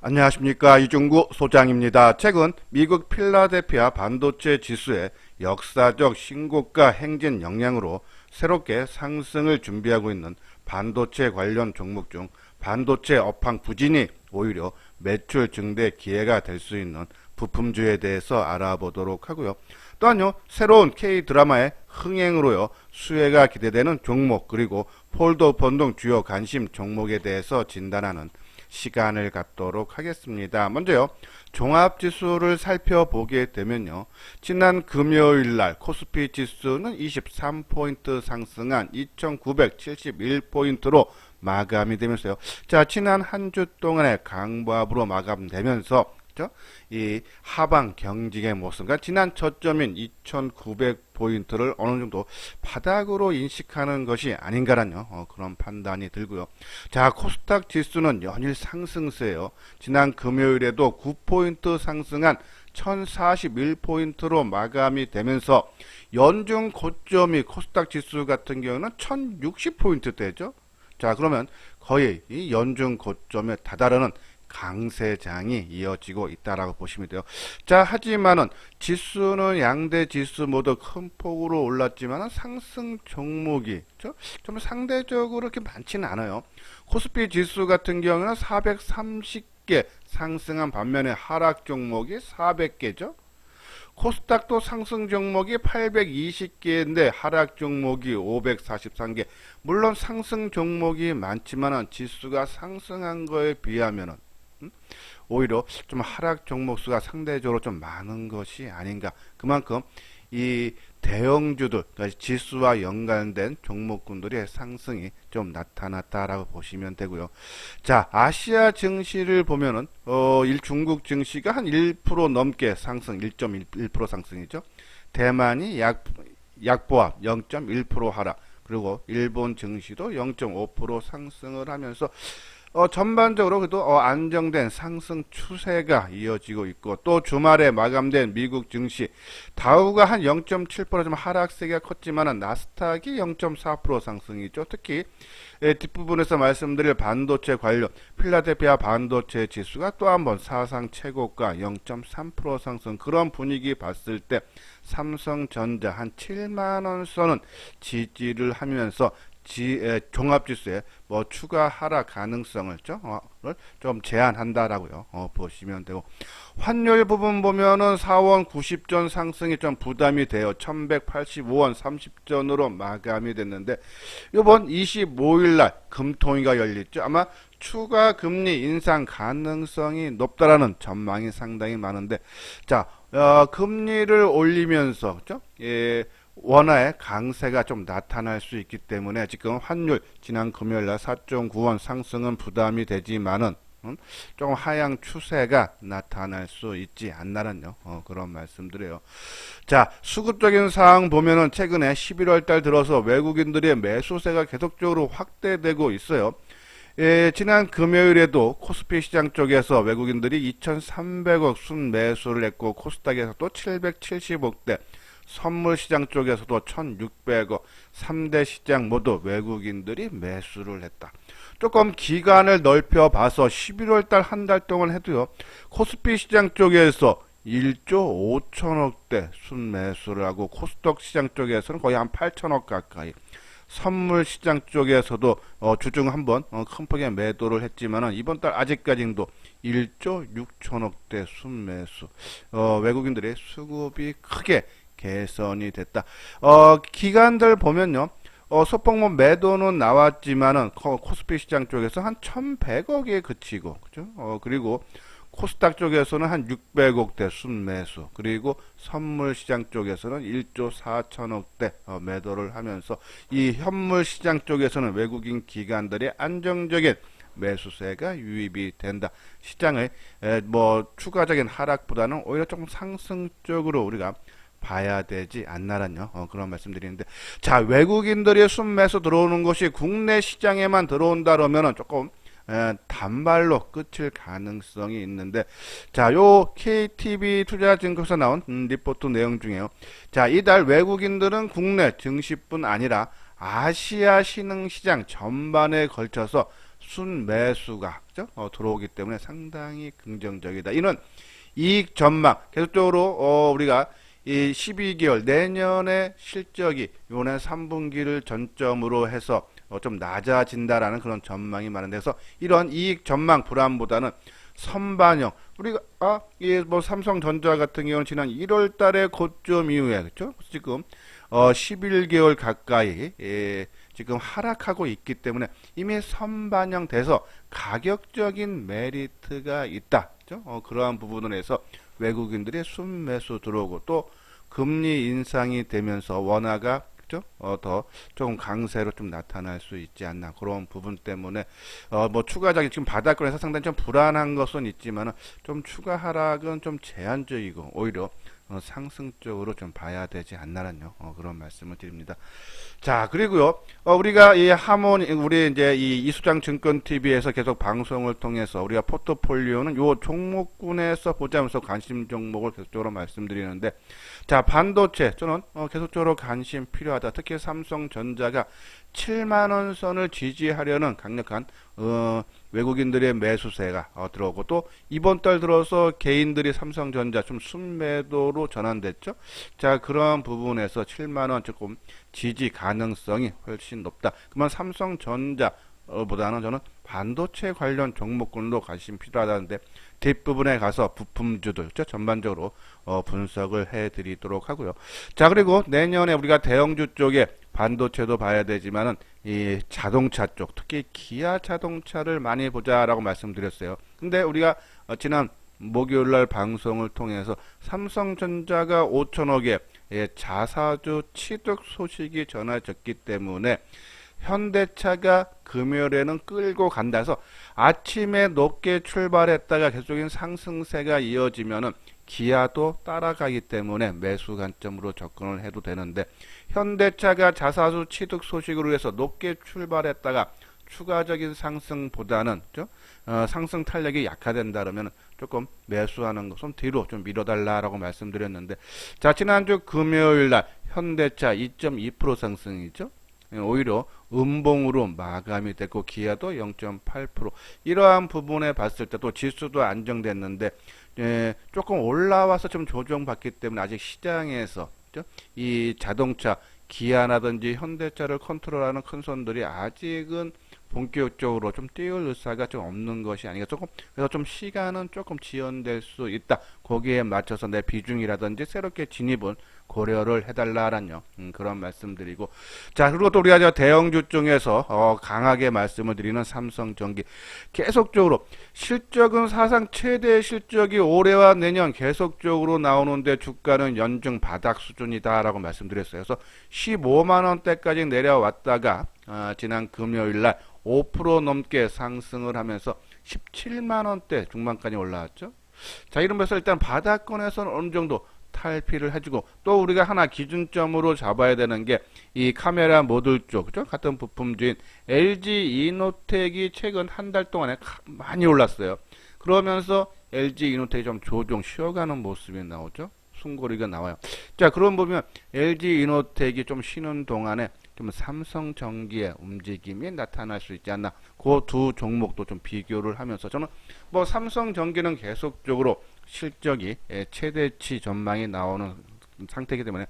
안녕하십니까, 이중구 소장입니다. 최근 미국 필라델피아 반도체 지수의 역사적 신고가 행진 영향으로 새롭게 상승을 준비하고 있는 반도체 관련 종목 중 반도체 업황 부진이 오히려 매출 증대 기회가 될 수 있는 부품주에 대해서 알아보도록 하고요. 또한요, 새로운 K드라마의 흥행으로요, 수혜가 기대되는 종목, 그리고 폴더폰 등 주요 관심 종목에 대해서 진단하는 시간을 갖도록 하겠습니다. 먼저요, 종합지수를 살펴보게 되면요, 지난 금요일날 코스피 지수는 23포인트 상승한 2971포인트로 마감이 되면서요, 자, 지난 한 주 동안의 강보합으로 마감되면서 이 하방 경직의 모습, 그러니까 지난 저점인 2900포인트를 어느 정도 바닥으로 인식하는 것이 아닌가라는 그런 판단이 들고요. 자, 코스닥 지수는 연일 상승세예요. 지난 금요일에도 9포인트 상승한 1041포인트로 마감이 되면서 연중 고점이 코스닥 지수 같은 경우는 1060포인트대죠. 자, 그러면 거의 이 연중 고점에 다다르는 강세장이 이어지고 있다라고 보시면 돼요. 자, 하지만은 지수는 양대 지수 모두 큰 폭으로 올랐지만 상승 종목이 좀 상대적으로 이렇게 많지는 않아요. 코스피 지수 같은 경우는 430개 상승한 반면에 하락 종목이 400개죠. 코스닥도 상승 종목이 820개인데 하락 종목이 543개. 물론 상승 종목이 많지만 지수가 상승한 거에 비하면은 오히려 좀 하락 종목 수가 상대적으로 좀 많은 것이 아닌가. 그만큼 이 대형주들, 그러니까 지수와 연관된 종목군들의 상승이 좀 나타났다라고 보시면 되고요. 자, 아시아 증시를 보면은 중국 증시가 한 1% 넘게 상승, 1.1% 상승이죠. 대만이 약보합 0.1% 하락, 그리고 일본 증시도 0.5% 상승을 하면서 전반적으로 그래도 안정된 상승 추세가 이어지고 있고, 또 주말에 마감된 미국 증시 다우가 한 0.7% 좀 하락세가 컸지만 나스닥이 0.4% 상승이죠. 특히 뒷부분에서 말씀드릴 반도체 관련 필라델피아 반도체 지수가 또 한번 사상 최고가 0.3% 상승, 그런 분위기 봤을 때 삼성전자 한 7만원 선은 지지를 하면서 종합지수의 추가 하락 가능성을 좀 제한한다라고요. 보시면 되고, 환율 부분 보면은 4원 90전 상승이 좀 부담이 돼요. 1185원 30전으로 마감이 됐는데, 이번 25일날 금통위가 열렸죠. 아마 추가 금리 인상 가능성이 높다라는 전망이 상당히 많은데, 자, 금리를 올리면서 원화의 강세가 좀 나타날 수 있기 때문에 지금 환율 지난 금요일날 4.9원 상승은 부담이 되지만은 좀 하향 추세가 나타날 수 있지 않나는 그런 말씀드려요. 자, 수급적인 사항 보면은 최근에 11월 달 들어서 외국인들의 매수세가 계속적으로 확대되고 있어요. 지난 금요일에도 코스피 시장 쪽에서 외국인들이 2,300억 순매수를 했고, 코스닥에서도 770억대, 선물 시장 쪽에서도 1,600억, 3대 시장 모두 외국인들이 매수를 했다. 조금 기간을 넓혀봐서 11월 달 한 달 동안 해도요, 코스피 시장 쪽에서 1조 5천억대 순매수를 하고, 코스닥 시장 쪽에서는 거의 한 8천억 가까이, 선물 시장 쪽에서도 주중 한번 큰 폭의 매도를 했지만은 이번 달 아직까지도 1조 6천억대 순매수, 외국인들의 수급이 크게 개선이 됐다. 기간들 보면요, 소폭 매도는 나왔지만은 코스피 시장 쪽에서 한 1,100억에 그치고, 그죠? 그리고 코스닥 쪽에서는 한 600억대 순매수, 그리고 선물 시장 쪽에서는 1조 4천억대 매도를 하면서 이 현물 시장 쪽에서는 외국인 기관들의 안정적인 매수세가 유입이 된다. 시장의 추가적인 하락보다는 오히려 조금 상승적으로 우리가 봐야 되지 않나라는 그런 말씀드리는데, 자, 외국인들의 순매수 들어오는 것이 국내 시장에만 들어온다 그러면은 조금 단발로 끝일 가능성이 있는데, 자, 요 KTB 투자증권에서 나온 리포트 내용 중에요. 자, 이달 외국인들은 국내 증시뿐 아니라 아시아 신흥시장 전반에 걸쳐서 순매수가 그죠? 들어오기 때문에 상당히 긍정적이다. 이는 이익 전망 계속적으로 우리가 이 12개월 내년의 실적이 요번에 3분기를 전점으로 해서 좀 낮아진다라는 그런 전망이 많은데, 서 이런 이익 전망 불안보다는 선반영, 우리가 뭐 삼성전자 같은 경우는 지난 1월 달에 고점 이후에 그렇죠? 지금 11개월 가까이 지금 하락하고 있기 때문에 이미 선반영돼서 가격적인 메리트가 있다. 그렇죠? 그러한 부분에서 외국인들의 순매수 들어오고, 또 금리 인상이 되면서 원화가 그죠? 더 조금 강세로 좀 나타날 수 있지 않나, 그런 부분 때문에 뭐 추가적인 지금 바닥권에서 상당히 좀 불안한 것은 있지만 좀 추가 하락은 좀 제한적이고 오히려 상승적으로 좀 봐야 되지 않나라는 그런 말씀을 드립니다. 자, 그리고요, 우리가 이 하모니, 우리 이제 이 이수장 증권 TV에서 계속 방송을 통해서 우리가 포트폴리오는 요 종목군에서 보자면서 관심 종목을 계속적으로 말씀드리는데, 자, 반도체 저는 계속적으로 관심 필요하다. 특히 삼성전자가 7만원 선을 지지하려는 강력한 외국인들의 매수세가 들어오고, 또 이번 달 들어서 개인들이 삼성전자 좀 순매도로 전환됐죠. 자, 그런 부분에서 7만원 조금 지지 가능성이 훨씬 높다. 그러면 삼성전자 보다는 저는 반도체 관련 종목군도 관심 필요하다는데, 뒷부분에 가서 부품주들 전반적으로 분석을 해드리도록 하고요. 자, 그리고 내년에 우리가 대형주 쪽에 반도체도 봐야 되지만은 이 자동차 쪽, 특히 기아 자동차를 많이 보자라고 말씀드렸어요. 근데 우리가 지난 목요일날 방송을 통해서 삼성전자가 5천억의 자사주 취득 소식이 전해졌기 때문에 현대차가 금요일에는 끌고 간다 해서 아침에 높게 출발했다가 계속적인 상승세가 이어지면은 기아도 따라가기 때문에 매수 관점으로 접근을 해도 되는데, 현대차가 자사주 취득 소식으로 해서 높게 출발했다가 추가적인 상승보다는 상승 탄력이 약화된다 그러면 조금 매수하는 것은 뒤로 좀 밀어달라라고 말씀드렸는데, 자, 지난주 금요일날 현대차 2.2% 상승이죠. 오히려 음봉으로 마감이 됐고, 기아도 0.8%, 이러한 부분에 봤을 때 또 지수도 안정됐는데 조금 올라와서 좀 조정받기 때문에 아직 시장에서 이 자동차 기아라든지 현대차를 컨트롤하는 큰 손들이 아직은 본격적으로 좀 띄울 의사가 좀 없는 것이 아닌가. 조금 그래서 좀 시간은 조금 지연될 수 있다. 거기에 맞춰서 내 비중이라든지 새롭게 진입을 고려를 해달라라는 그런 말씀드리고, 자, 그리고 또 우리가 대형주 중에서 강하게 말씀을 드리는 삼성전기, 계속적으로 실적은 사상 최대 실적이 올해와 내년 계속적으로 나오는데 주가는 연중 바닥 수준이다라고 말씀드렸어요. 그래서 15만 원대까지 내려왔다가 지난 금요일날 5% 넘게 상승을 하면서 17만 원대 중반까지 올라왔죠. 자, 이러면서 일단 바닥권에서는 어느 정도 탈피를 해주고, 또 우리가 하나 기준점으로 잡아야 되는 게 이 카메라 모듈 쪽, 그죠? 같은 부품주인 LG 이노텍이 최근 한 달 동안에 많이 올랐어요. 그러면서 LG 이노텍이 좀 조정 쉬어가는 모습이 나오죠. 숨고리가 나와요. 자, 그럼 보면 LG 이노텍이 좀 쉬는 동안에 좀 삼성전기의 움직임이 나타날 수 있지 않나. 그 두 종목도 좀 비교를 하면서 저는 뭐 삼성전기는 계속적으로 실적이 최대치 전망이 나오는 상태이기 때문에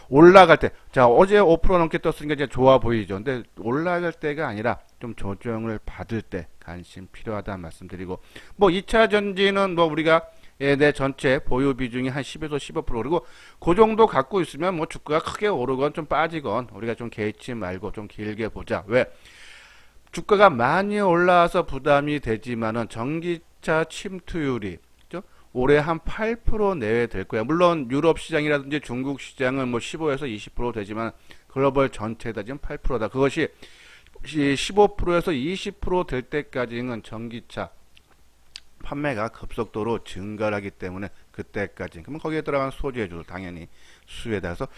올라갈 때, 자, 어제 5% 넘게 떴으니까 이제 좋아 보이죠. 근데 올라갈 때가 아니라 좀 조정을 받을 때 관심 필요하다 말씀드리고, 뭐 2차 전지는 뭐 우리가 내 전체 보유 비중이 한 10에서 15%, 그리고 그 정도 갖고 있으면 뭐 주가가 크게 오르건 좀 빠지건 우리가 좀 개의치 말고 좀 길게 보자. 왜? 주가가 많이 올라와서 부담이 되지만은 전기차 침투율이 올해 한 8% 내외 될 거야. 물론 유럽 시장이라든지 중국 시장은 뭐 15에서 20% 되지만 글로벌 전체다 지금 8%다. 그것이 15%에서 20%될 때까지는 전기차 판매가 급속도로 증가하기 때문에 그때까지, 그러면 거기에 들어간 소재주 당연히 수에 따라서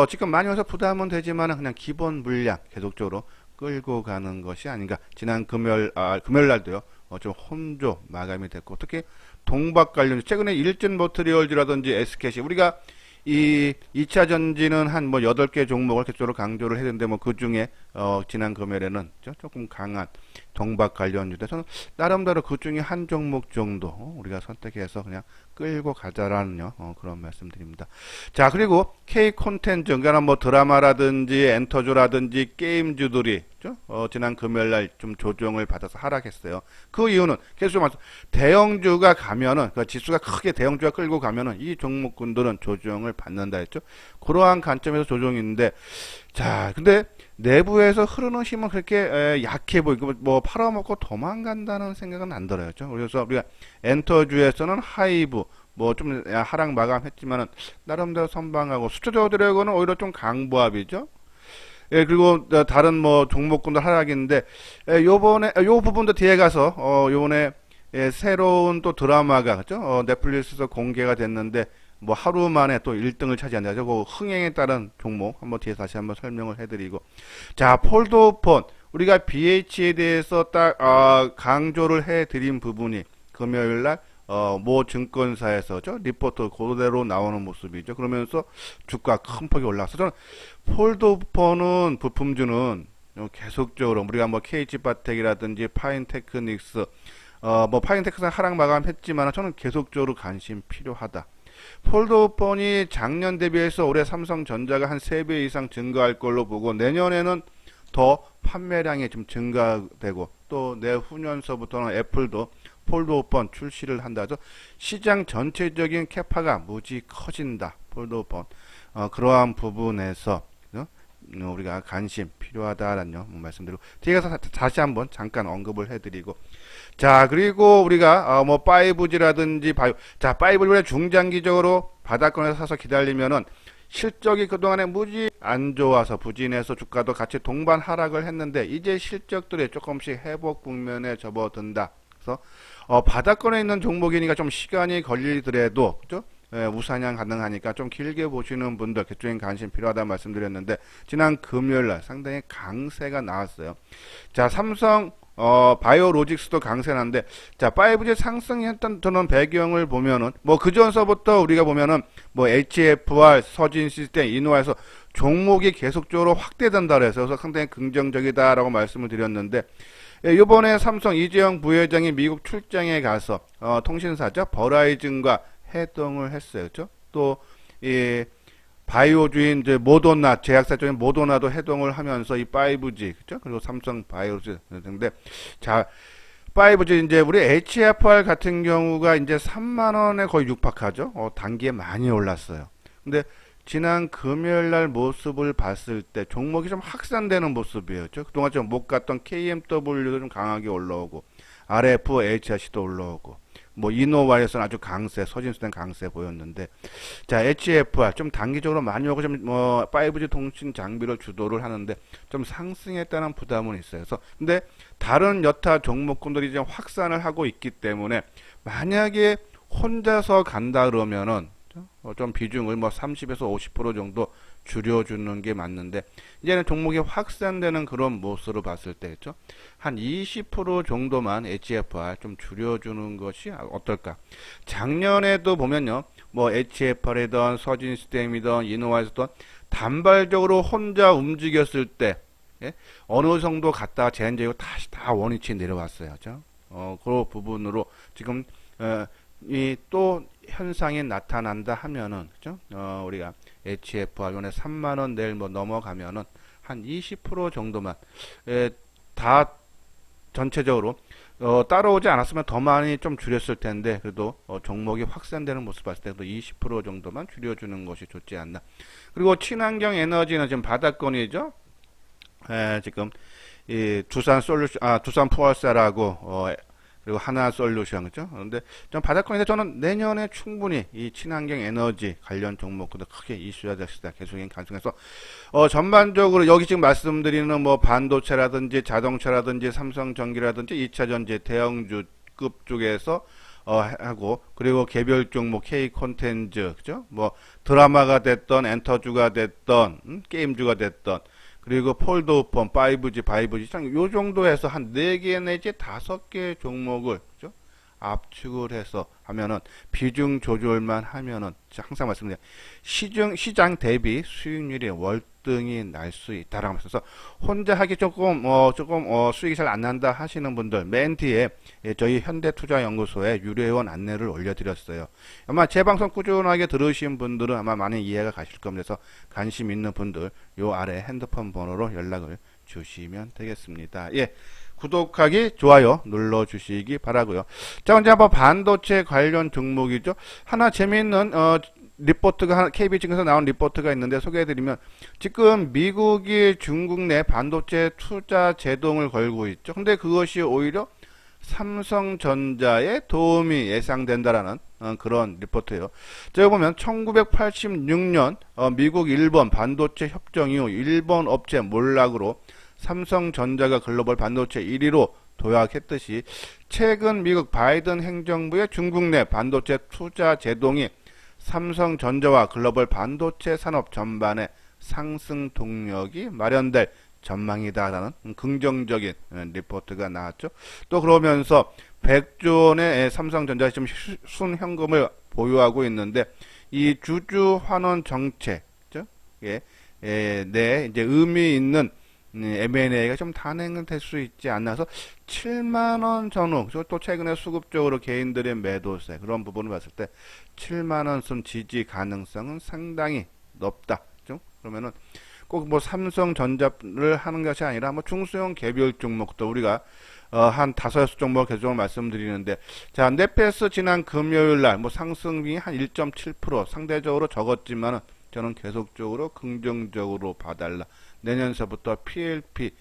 지금 많이 와서 부담은 되지만 그냥 기본 물량 계속적으로 끌고 가는 것이 아닌가. 지난 금요일 날도요 좀 혼조 마감이 됐고, 특히 동박 관련 최근에 일진 머트리얼즈라든지 SKC, 우리가 이 2차 전지는 한 뭐 8개 종목을 계속적으로 강조를 했는데 뭐 그 중에 지난 금요일에는 조금 강한 동박 관련주들 저는 나름대로 그 중에 한 종목 정도 우리가 선택해서 그냥 끌고 가자라는 그런 말씀드립니다. 자, 그리고 K 콘텐츠, 그러니까 뭐 드라마라든지 엔터주라든지 게임주들이 지난 금요일날 좀 조정을 받아서 하락했어요. 그 이유는 계속 말씀, 대형주가 가면은 그 지수가 크게 대형주가 끌고 가면은 이 종목군들은 조정을 받는다 했죠. 그러한 관점에서 조정인데, 자, 근데 내부에서 흐르는 힘은 그렇게 약해 보이고 뭐 팔아먹고 도망간다는 생각은 안 들어요. 그래서 우리가 엔터주에서는 하이브 뭐 좀 하락 마감했지만은 나름대로 선방하고 수초저들에게는 오히려 좀 강보합이죠. 예, 그리고 다른 뭐 종목군들 하락인데 요번에 요 부분도 뒤에 가서 요번에 새로운 또 드라마가 그죠? 넷플릭스에서 공개가 됐는데 뭐 하루 만에 또 1등을 차지한다. 그 흥행에 따른 종목 한번 뒤에 다시 한번 설명을 해드리고, 자, 폴더폰 우리가 BH에 대해서 딱 강조를 해드린 부분이 금요일날 모 증권사에서 리포트 그대로 나오는 모습이죠. 그러면서 주가 큰 폭이 올라서 저는 폴더폰은 부품주는 계속적으로 우리가 뭐 KG바텍이라든지 파인테크닉스 뭐 파인테크는 하락 마감했지만 저는 계속적으로 관심 필요하다. 폴더폰이 작년 대비해서 올해 삼성전자가 한 3배 이상 증가할 걸로 보고 내년에는 더 판매량이 좀 증가되고 또 내후년서부터는 애플도 폴더폰 출시를 한다죠. 시장 전체적인 캐파가 무지 커진다. 폴더폰 그러한 부분에서 우리가 관심 필요하다라는 말씀드리고 뒤에 가서 다시 한번 잠깐 언급을 해드리고, 자, 그리고 우리가 뭐 5G라든지 바이오, 자, 5G를 중장기적으로 바닥권에서 사서 기다리면은 실적이 그동안에 무지 안 좋아서 부진해서 주가도 같이 동반 하락을 했는데 이제 실적들이 조금씩 회복 국면에 접어든다. 그래서 바닥권에 있는 종목이니까 좀 시간이 걸리더라도 그죠? 우상향 가능하니까 좀 길게 보시는 분들 개적인 관심 필요하다 말씀드렸는데 지난 금요일날 상당히 강세가 나왔어요. 자, 삼성 바이오로직스도 강세난데, 자, 5G 상승했던 저는 배경을 보면은 뭐 그전서부터 우리가 보면은 뭐 HFR, 서진 시스템, 이노화에서 종목이 계속적으로 확대된다 그래서 상당히 긍정적이다라고 말씀을 드렸는데, 이번에 삼성 이재용 부회장이 미국 출장에 가서 통신사죠 버라이즌과 회동을 했어요. 그렇죠? 또 이 바이오주인 이제 모더나 제약사 쪽인 모더나도 회동을 하면서 이 5G 그죠? 그리고 삼성 바이오로직 등데, 자, 5G 이제 우리 HFR 같은 경우가 이제 3만 원에 거의 육박하죠. 단기에 많이 올랐어요. 근데 지난 금요일 날 모습을 봤을 때 종목이 좀 확산되는 모습이에요. 그렇죠? 그동안 좀 못 갔던 KMW도 좀 강하게 올라오고 RF, HRC도 올라오고 뭐 이노와에서는 아주 강세, 서진수된 강세 보였는데, 자, HFR 좀 단기적으로 많이 오고 좀 뭐 5G 통신 장비를 주도를 하는데 좀 상승했다는 부담은 있어요. 그래서 근데 다른 여타 종목군들이 이제 확산을 하고 있기 때문에 만약에 혼자서 간다 그러면은 좀 비중을 뭐 30에서 50% 정도 줄여주는 게 맞는데 이제는 종목이 확산되는 그런 모습으로 봤을 때 그렇죠? 한 20% 정도만 HFR 좀 줄여주는 것이 어떨까? 작년에도 보면요, 뭐 HFR이든 서진시스템이든 이노화이든 단발적으로 혼자 움직였을 때 어느 정도 갔다가 제한적으로 다시 다 원위치 내려왔어요. 그렇죠? 그 부분으로 지금 이 또 현상이 나타난다 하면은 그죠? 우리가 HFR 요번에 3만 원 내일 뭐 넘어가면은 한 20% 정도만 다 전체적으로 따라오지 않았으면 더 많이 좀 줄였을 텐데 그래도 종목이 확산되는 모습 봤을 때도 20% 정도만 줄여주는 것이 좋지 않나. 그리고 친환경 에너지는 지금 바닥권이죠. 지금 이 두산 포월사라고 그리고 하나솔루션 그죠? 그런데 좀 바닥권인데 저는 내년에 충분히 이 친환경 에너지 관련 종목보다 크게 이슈가 될 수다 계속인 가능성에서 전반적으로 여기 지금 말씀드리는 뭐 반도체라든지 자동차라든지 삼성전기라든지 2차전지 대형주급 쪽에서 하고 그리고 개별 종목 K 콘텐츠 그죠? 뭐 드라마가 됐던 엔터주가 됐던 게임주가 됐던 그리고 폴더폰, 5G, 요 정도에서 한 4개 내지 5개 종목을 그죠? 압축을 해서 하면은 비중 조절만 하면은 항상 말씀드려요. 시장 대비 수익률이 월등히 날 수 있다라고 하면서 혼자 하기 조금 수익이 잘 안 난다 하시는 분들 맨 뒤에 저희 현대투자연구소에 유료회원 안내를 올려드렸어요. 아마 제 방송 꾸준하게 들으신 분들은 아마 많이 이해가 가실 겁니다. 그래서 관심 있는 분들 요 아래 핸드폰 번호로 연락을 주시면 되겠습니다. 예. 구독하기, 좋아요 눌러주시기 바라고요. 자, 이제 한번 반도체 관련 종목이죠. 하나 재미있는 리포트가 KB증에서 나온 리포트가 있는데 소개해드리면 지금 미국이 중국 내 반도체 투자 제동을 걸고 있죠. 근데 그것이 오히려 삼성전자에 도움이 예상된다라는 그런 리포트예요. 제가 보면 1986년 미국 일본 반도체 협정 이후 일본 업체 몰락으로 삼성전자가 글로벌 반도체 1위로 도약했듯이 최근 미국 바이든 행정부의 중국 내 반도체 투자 제동이 삼성전자와 글로벌 반도체 산업 전반에 상승 동력이 마련될 전망이다라는 긍정적인 리포트가 나왔죠. 또 그러면서 100조 원의 삼성전자가 지금 순현금을 보유하고 있는데 이 주주 환원 정책, 내 이제 의미 있는 M&A가 좀 단행될 수 있지 않나서 7만원 전후, 또 최근에 수급적으로 개인들의 매도세 그런 부분을 봤을 때 7만원 선 지지 가능성은 상당히 높다. 그러면은 꼭 뭐 삼성전자를 하는 것이 아니라 뭐 중소형 개별 종목도 우리가 한 5종목 계속 말씀드리는데, 자, 넷페스 지난 금요일날 뭐 상승이 한 1.7% 상대적으로 적었지만은 저는 계속적으로 긍정적으로 봐달라. 내년서부터 PLP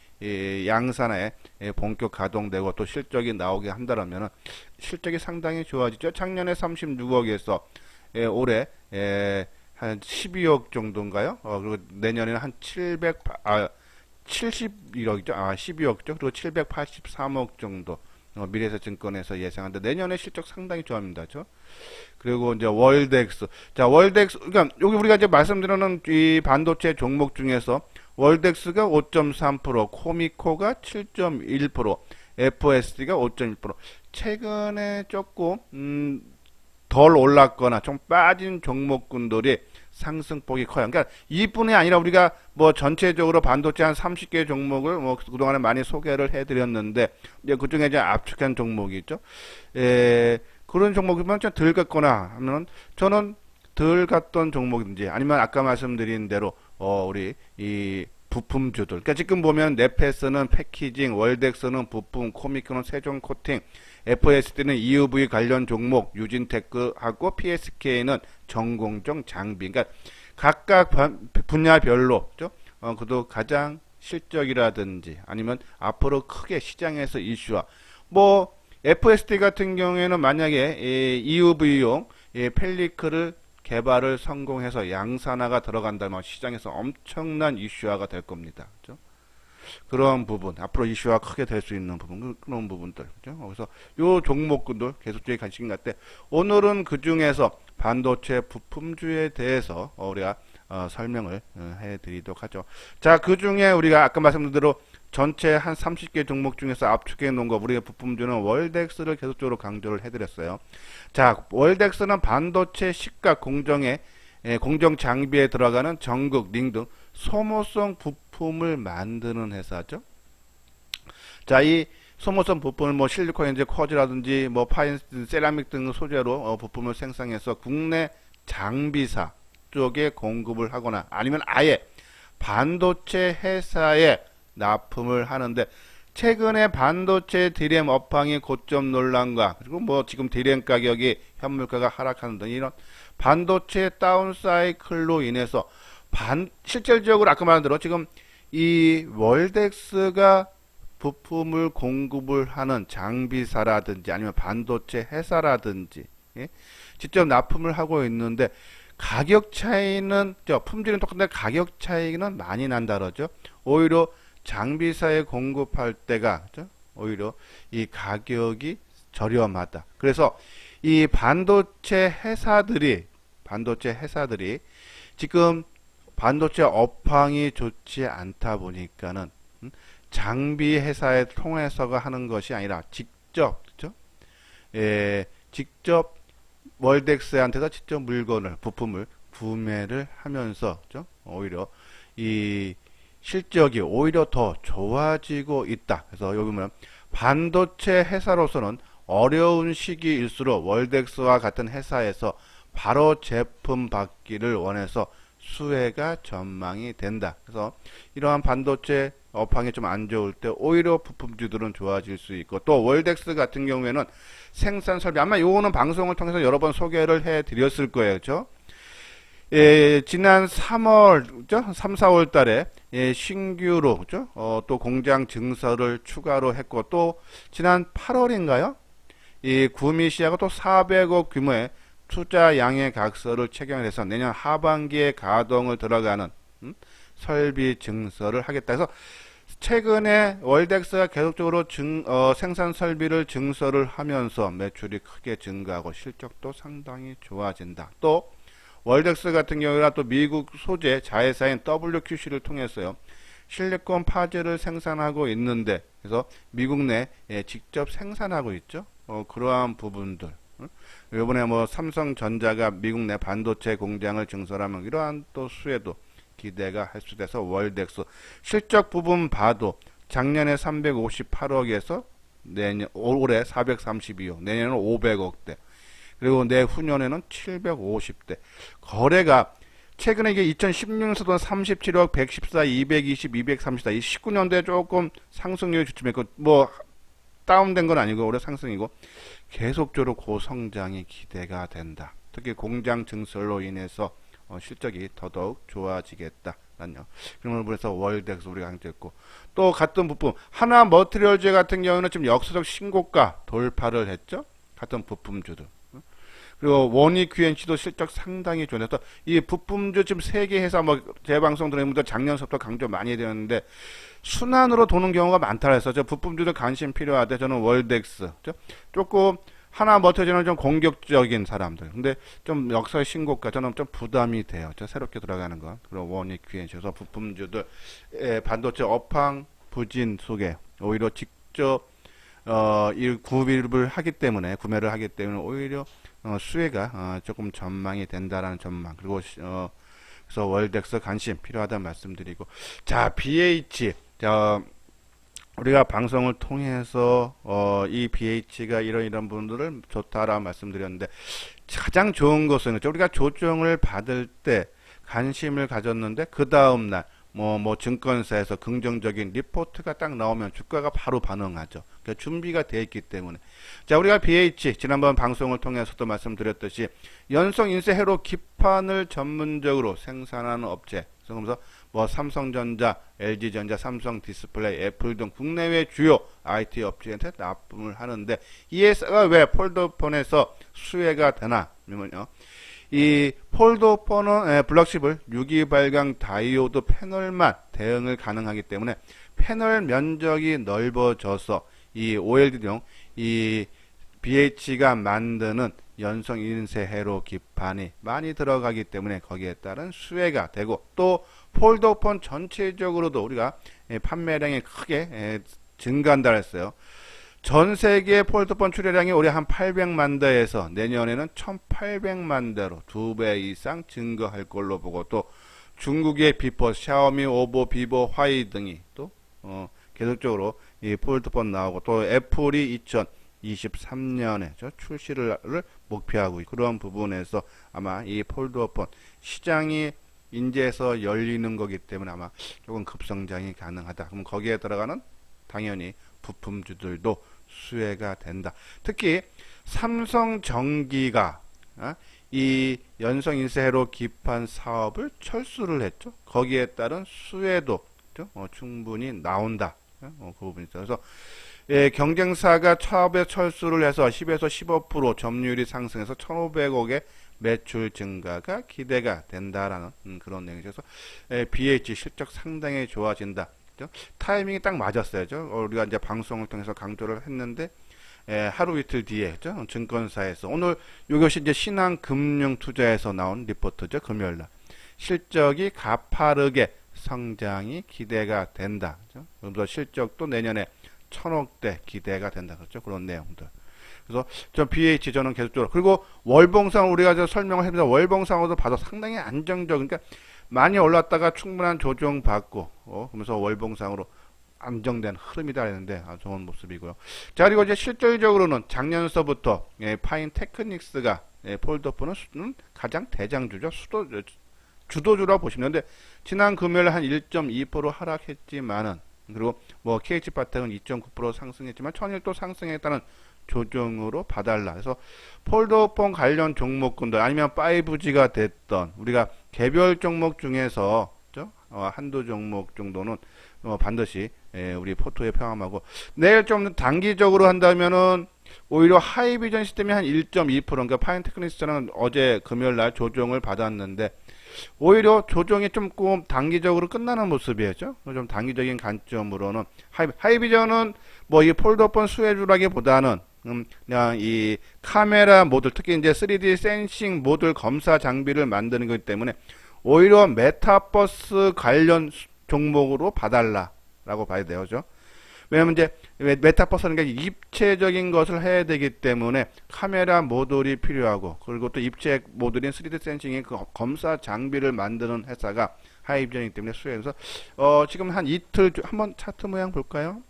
양산에 본격 가동되고 또 실적이 나오게 한다라면 실적이 상당히 좋아지죠. 작년에 36억에서 올해 한 12억 정도인가요? 그리고 내년에는 한 71억이죠. 12억죠. 그리고 783억 정도 미래에셋증권에서 예상한데 내년에 실적 상당히 좋아합니다. 그리고 이제 월덱스. 자, 월덱스, 그러니까 여기 우리가 이제 말씀드리는 이 반도체 종목 중에서 월덱스가 5.3%, 코미코가 7.1%, FSD가 5.1%. 최근에 조금 덜 올랐거나 좀 빠진 종목군들이 상승폭이 커요. 그러니까 이뿐이 아니라 우리가 뭐 전체적으로 반도체 한 30개 종목을 뭐 그동안에 많이 소개를 해드렸는데 이제 그 중에 이제 압축한 종목이 있죠. 그런 종목이면 좀 덜 갔거나 하면 저는 덜 갔던 종목인지 아니면 아까 말씀드린 대로 우리 이 부품주들. 그러니까 지금 보면 넷패스는 패키징, 월덱스는 부품, 코미크는 세종 코팅, FSD는 EUV 관련 종목, 유진테크하고 PSK는 전공정 장비. 그러니까 각각 분야별로 그도 가장 실적이라든지 아니면 앞으로 크게 시장에서 이슈화. 뭐 FSD 같은 경우에는 만약에 EUV용 펠리클을 개발을 성공해서 양산화가 들어간다면 시장에서 엄청난 이슈화가 될 겁니다. 그렇죠? 그런 부분, 앞으로 이슈화 크게 될 수 있는 부분, 그런 부분들. 그렇죠? 그래서 요 종목군들 계속적인 관심인 것 같아. 오늘은 그 중에서 반도체 부품주에 대해서 우리가 설명을 해드리도록 하죠. 자, 그 중에 우리가 아까 말씀드린 대로 전체 한 30개 종목 중에서 압축해 놓은 거, 우리가 부품주는 월덱스를 계속적으로 강조를 해드렸어요. 자, 월덱스는 반도체 시가 공정 장비에 들어가는 전극, 링 등 소모성 부품을 만드는 회사죠. 자, 이 소모성 부품을 뭐 실리콘 이제 쿼즈라든지 뭐 파인 세라믹 등 소재로 부품을 생산해서 국내 장비사 쪽에 공급을 하거나 아니면 아예 반도체 회사에 납품을 하는데, 최근에 반도체 디램 업황이 고점 논란과 그리고 뭐 지금 디램 가격이 현물가가 하락하는 등 이런 반도체 다운 사이클로 인해서 실질적으로 아까 말한 대로 지금 이 월덱스가 부품을 공급을 하는 장비사라든지 아니면 반도체 회사라든지 직접 납품을 하고 있는데 가격 차이는 품질은 똑같은데 가격 차이는 많이 난다 그러죠. 오히려 장비사에 공급할 때가 오히려 이 가격이 저렴하다. 그래서 이 반도체 회사들이 지금 반도체 업황이 좋지 않다 보니까는 장비 회사에 통해서가 하는 것이 아니라 직접 직접 월덱스한테서 직접 물건을, 부품을 구매를 하면서, 그죠? 오히려 이 실적이 오히려 더 좋아지고 있다. 그래서 여기 보면 반도체 회사로서는 어려운 시기일수록 월덱스와 같은 회사에서 바로 제품 받기를 원해서 수혜가 전망이 된다. 그래서 이러한 반도체 업황이 좀 안 좋을 때 오히려 부품주들은 좋아질 수 있고, 또 월덱스 같은 경우에는 생산 설비, 아마 요거는 방송을 통해서 여러 번 소개를 해 드렸을 거예요. 그죠? 지난 3월, 그죠? 3, 4월 달에 신규로, 그죠? 또 공장 증설을 추가로 했고, 또 지난 8월인가요? 이 구미시하고 또 400억 규모의 투자 양해 각서를 체결을 해서 내년 하반기에 가동을 들어가는 설비 증설을 하겠다 해서, 최근에 월덱스가 계속적으로 생산 설비를 증설을 하면서 매출이 크게 증가하고 실적도 상당히 좋아진다. 또 월덱스 같은 경우가 또 미국 소재 자회사인 WQC를 통해서요, 실리콘 파즈를 생산하고 있는데, 그래서 미국 내에 직접 생산하고 있죠. 그러한 부분들. 이번에 뭐 삼성전자가 미국 내 반도체 공장을 증설하면 이러한 또 수혜도 기대가 할 수 돼서 월덱스 실적 부분 봐도 작년에 358억에서 올해 432억, 내년은 500억대, 그리고 내후년에는 750대. 거래가 최근에 이게 2016년서도 37억, 114, 220, 234, 이 19년도에 조금 상승률이 주춤했고, 뭐 다운된 건 아니고 올해 상승이고, 계속적으로 고성장이 기대가 된다. 특히 공장 증설로 인해서 실적이 더더욱 좋아지겠다라는 그런 부분에서 월덱스 우리가 강조했고, 또 같은 부품 하나 머티리얼즈 같은 경우는 지금 역사적 신고가 돌파를 했죠. 같은 부품주들. 그리고 원익 QNC도 실적 상당히 좋네요. 이 부품주 지금 세계 회사 뭐 재방송 들으면 작년부터 강조 많이 되었는데 순환으로 도는 경우가 많다 해서 저 부품주들 관심 필요하대. 저는 월덱스 조금 하나 머티리얼즈는 좀 공격적인 사람들. 근데 좀 역사의 신고가 저는 좀 부담이 돼요. 저 새롭게 들어가는 거. 그리고 원익 QNC 그래서 부품주들 반도체 업황 부진 속에 오히려 직접 이 구매를 하기 때문에 오히려 수혜가 조금 전망이 된다라는 전망. 그리고 그래서 월덱스 관심 필요하다는 말씀드리고, 자 BH 우리가 방송을 통해서 이 BH가 이런 부분들을 좋다라고 말씀드렸는데, 가장 좋은 것은 우리가 조정을 받을 때 관심을 가졌는데 그 다음날 뭐 증권사에서 긍정적인 리포트가 딱 나오면 주가가 바로 반응하죠. 그러니까 준비가 되어 있기 때문에. 자, 우리가 BH 지난번 방송을 통해서도 말씀드렸듯이 연성 인쇄 회로 기판을 전문적으로 생산하는 업체. 그래서 뭐 삼성전자, LG전자, 삼성 디스플레이, 애플 등 국내외 주요 IT 업체한테 납품을 하는데, 이 회사가 왜 폴더폰에서 수혜가 되나? 그러면요, 이 폴더폰은 블럭칩을 유기 발광 다이오드 패널만 대응을 가능하기 때문에 패널 면적이 넓어져서 이 OLED용 이 BH가 만드는 연성 인쇄 회로 기판이 많이 들어가기 때문에 거기에 따른 수혜가 되고, 또 폴더폰 전체적으로도 우리가 판매량이 크게 증가한다 했어요. 전 세계 폴더폰 출하량이 올해 한 800만 대에서 내년에는 1800만 대로 2배 이상 증가할 걸로 보고, 또 중국의 비포, 샤오미, 오보, 비보, 화이 등이 또 계속적으로 이 폴더폰 나오고, 또 애플이 2023년에 출시를 목표하고 있고, 그런 부분에서 아마 이 폴더폰 시장이 인제에서 열리는 거기 때문에 아마 조금 급성장이 가능하다. 그럼 거기에 들어가는 당연히 부품주들도 수혜가 된다. 특히 삼성전기가 이 연성 인쇄 회로 기판 사업을 철수를 했죠. 거기에 따른 수혜도 충분히 나온다. 그 부분이 있어요. 그래서 경쟁사가 차업에 철수를 해서 10에서 15% 점유율이 상승해서 1,500억의 매출 증가가 기대가 된다라는 그런 내용이죠. 그래서 BH 실적 상당히 좋아진다. 타이밍이 딱 맞았어요. 우리가 이제 방송을 통해서 강조를 했는데 하루 이틀 뒤에 증권사에서 오늘 이것이 이제 신한금융투자에서 나온 리포트죠. 금요일날 실적이 가파르게 성장이 기대가 된다. 그래서 실적도 내년에 1,000억대 기대가 된다. 그렇죠? 그런 내용들. 그래서 저 BH 저는 계속적으로 그리고 월봉상 우리가 저 설명을 해보자 월봉상으로도 봐도 상당히 안정적 그러니까 많이 올랐다가 충분한 조정 받고 그러면서 월봉상으로 안정된 흐름이다 했는데 좋은 모습이고요. 자 그리고 이제 실질적으로는 작년서부터 파인 테크닉스가 폴더폰은 가장 대장주죠. 주도주라고 보시면 되는데 지난 금요일 한 1.2% 하락했지만은 그리고 뭐 KH바텍은 2.9% 상승했지만 천일 또 상승했다는 조정으로 봐달라. 그래서 폴더폰 관련 종목군들 아니면 5G가 됐던 우리가 개별 종목 중에서 한두 종목 정도는 반드시 우리 포트에 포함하고 내일 좀 단기적으로 한다면은 오히려 하이비전 시스템이 한 1.2% 그러니까 파인테크닉스는 어제 금요일 날 조정을 받았는데 오히려 조정이 좀 단기적으로 끝나는 모습이었죠. 좀 단기적인 관점으로는 하이비전은 뭐 이 폴더폰 수혜주라기보다는 그냥 이 카메라 모듈 특히 이제 3D 센싱 모듈 검사 장비를 만드는 거기 때문에 오히려 메타버스 관련 종목으로 봐달라라고 봐야 돼요. 그죠? 왜냐면 이제 메타버스는 게 입체적인 것을 해야 되기 때문에 카메라 모듈이 필요하고 그리고 또 입체 모듈인 3D 센싱의 그 검사 장비를 만드는 회사가 하이비전이기 때문에 수혜해서 지금 한 이틀 한번 차트 모양 볼까요?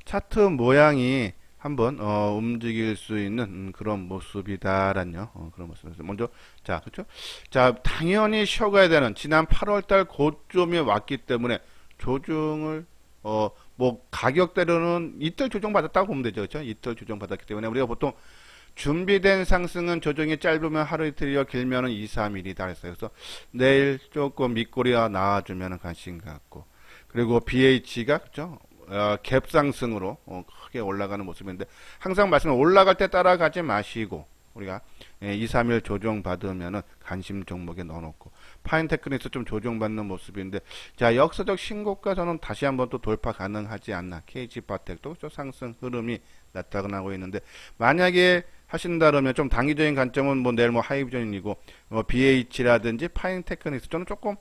차트 모양이 한번 움직일 수 있는 그런 모습이다란요. 그런 모습에서 먼저 그렇죠? 자, 당연히 쉬어가야 되는 지난 8월달 고점이 왔기 때문에 조정을 뭐 가격대로는 이틀 조정 받았다고 보면 되죠. 그렇죠? 이틀 조정 받았기 때문에 우리가 보통 준비된 상승은 조정이 짧으면 하루 이틀이요 길면은 2, 3일이다 했어요. 그래서 내일 조금 밑꼬리가 나와주면 관심 갖고 그리고 BH가 그렇죠? 갭 상승으로 크게 올라가는 모습인데 항상 말씀을 올라갈 때 따라가지 마시고 우리가 2, 3일 조정 받으면은 관심 종목에 넣어놓고 파인테크닉스 좀 조정받는 모습인데 자 역사적 신고가 저는 다시 한번 또 돌파 가능하지 않나 KG바텍도 상승 흐름이 나타나고 있는데 만약에 하신다면 좀 단기적인 관점은 뭐 내일 뭐 하이비전이고 BH라든지 파인테크닉스 저는 조금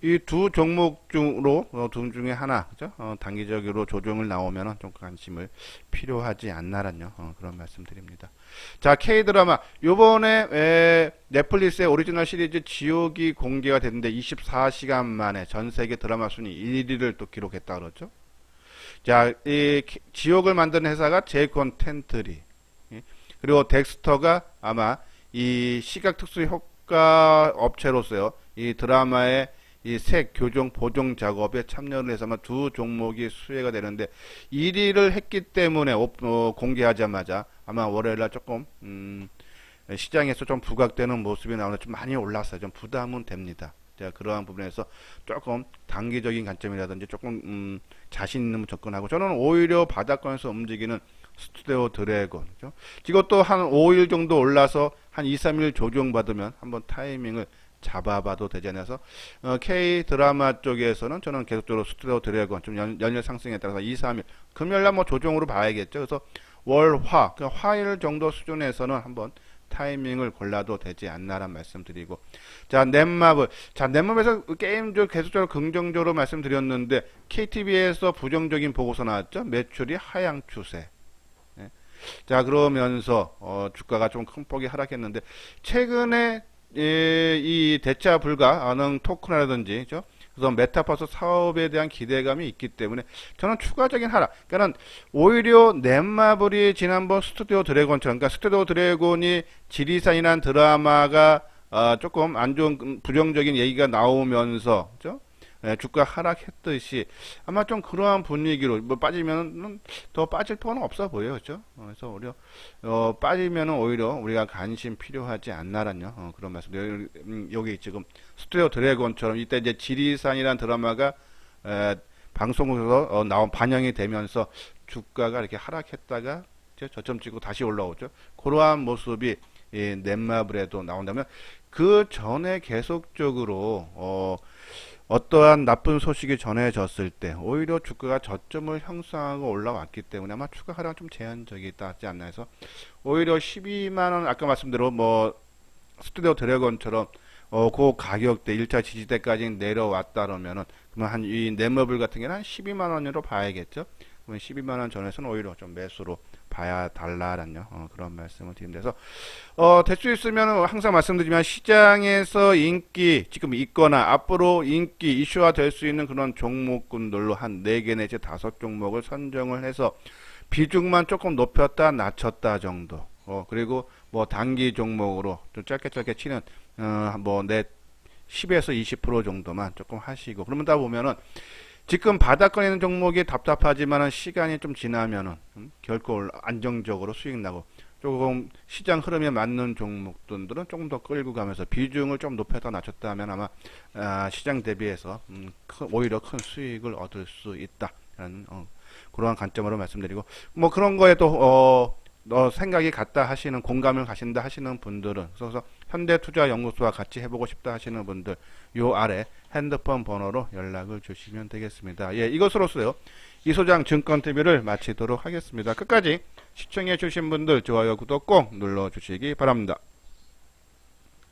이 두 종목 중으로 둘 중에 하나 그죠? 단기적으로 조정을 나오면 좀 관심을 필요하지 않나란요. 그런 말씀드립니다. 자 K드라마 요번에 넷플릭스의 오리지널 시리즈 지옥이 공개가 됐는데 24시간 만에 전세계 드라마 순위 1위를 또 기록했다 그러죠. 자 이 지옥을 만드는 회사가 제이콘텐트리 그리고 덱스터가 아마 이 시각특수 효과 업체로서요 이 드라마의 이 색 교정 보정 작업에 참여를 해서 아마 두 종목이 수혜가 되는데 1위를 했기 때문에 공개하자마자 아마 월요일날 조금 시장에서 좀 부각되는 모습이 나오는데 좀 많이 올랐어요. 좀 부담은 됩니다. 제가 그러한 부분에서 조금 단기적인 관점이라든지 조금 자신 있는 접근하고 저는 오히려 바닥권에서 움직이는 스튜디오 드래곤 그렇죠? 이것도 한 5일 정도 올라서 한 2, 3일 조정받으면 한번 타이밍을 잡아봐도 되지 않아서 K 드라마 쪽에서는 저는 계속적으로 스튜디오 드래곤 좀 연일 상승에 따라서 2, 3일 금요일날 뭐 조정으로 봐야겠죠. 그래서 월, 화일 정도 수준에서는 한번 타이밍을 골라도 되지 않나란 말씀드리고 자 넷마블 자 넷마블에서 게임적 계속적으로 긍정적으로 말씀드렸는데 KTV에서 부정적인 보고서 나왔죠. 매출이 하향 추세 자 그러면서 주가가 좀 큰 폭이 하락했는데 최근에 이 대차 불가능 토큰이라든지 그죠? 그래서 메타버스 사업에 대한 기대감이 있기 때문에 저는 추가적인 하락 그러니까 오히려 넷마블이 지난번 스튜디오 드래곤처럼 그러니까 스튜디오 드래곤이 지리산이라는 드라마가 조금 안 좋은 부정적인 얘기가 나오면서 그죠? 주가 하락했듯이 아마 좀 그러한 분위기로 뭐 빠지면 더 빠질 필요는 없어 보여요. 그죠? 그래서 오히려 빠지면은 오히려 우리가 관심 필요하지 않나란요. 그런 말씀. 여기 지금 스튜디오 드래곤처럼 이때 이제 지리산이라는 드라마가 방송국에서 나온 반영이 되면서 주가가 이렇게 하락했다가 저점 찍고 다시 올라오죠. 그러한 모습이 넷마블에도 나온다면 그 전에 계속적으로 어떠한 나쁜 소식이 전해졌을 때 오히려 주가가 저점을 형성하고 올라왔기 때문에 아마 추가 하락은 좀 제한적이지 않나 해서 오히려 12만원 아까 말씀대로 뭐 스튜디오 드래곤처럼 그 가격대 1차 지지대까지 내려왔다 그러면은 그러면 한 이 넷마블 같은 경우는 한 12만원으로 봐야겠죠. 그러면 12만 원 전에서는 오히려 좀 매수로 봐야 달라라는 그런 말씀을 드립니다. 그래서 될 수 있으면 항상 말씀드리지만 시장에서 인기 지금 있거나 앞으로 인기 이슈화 될 수 있는 그런 종목군들로 한 4개 내지 5종목을 선정을 해서 비중만 조금 높였다 낮췄다 정도. 그리고 뭐 단기 종목으로 좀 짧게 치는 내 10에서 20% 정도만 조금 하시고, 그러다 보면은 지금 바닥권에 있는 종목이 답답하지만은 시간이 좀 지나면은 결코 안정적으로 수익 나고, 조금 시장 흐름에 맞는 종목들은 조금 더 끌고 가면서 비중을 좀 높였다 낮췄다 하면 아마 시장 대비해서 오히려 큰 수익을 얻을 수 있다라는 그러한 관점으로 말씀드리고, 뭐 그런 거에 또 생각이 같다 하시는, 공감을 가신다 하시는 분들은, 그래서 현대투자연구소와 같이 해보고 싶다 하시는 분들 요 아래 핸드폰 번호로 연락을 주시면 되겠습니다. 예, 이것으로서요 이소장 증권TV를 마치도록 하겠습니다. 끝까지 시청해 주신 분들 좋아요 구독 꼭 눌러 주시기 바랍니다.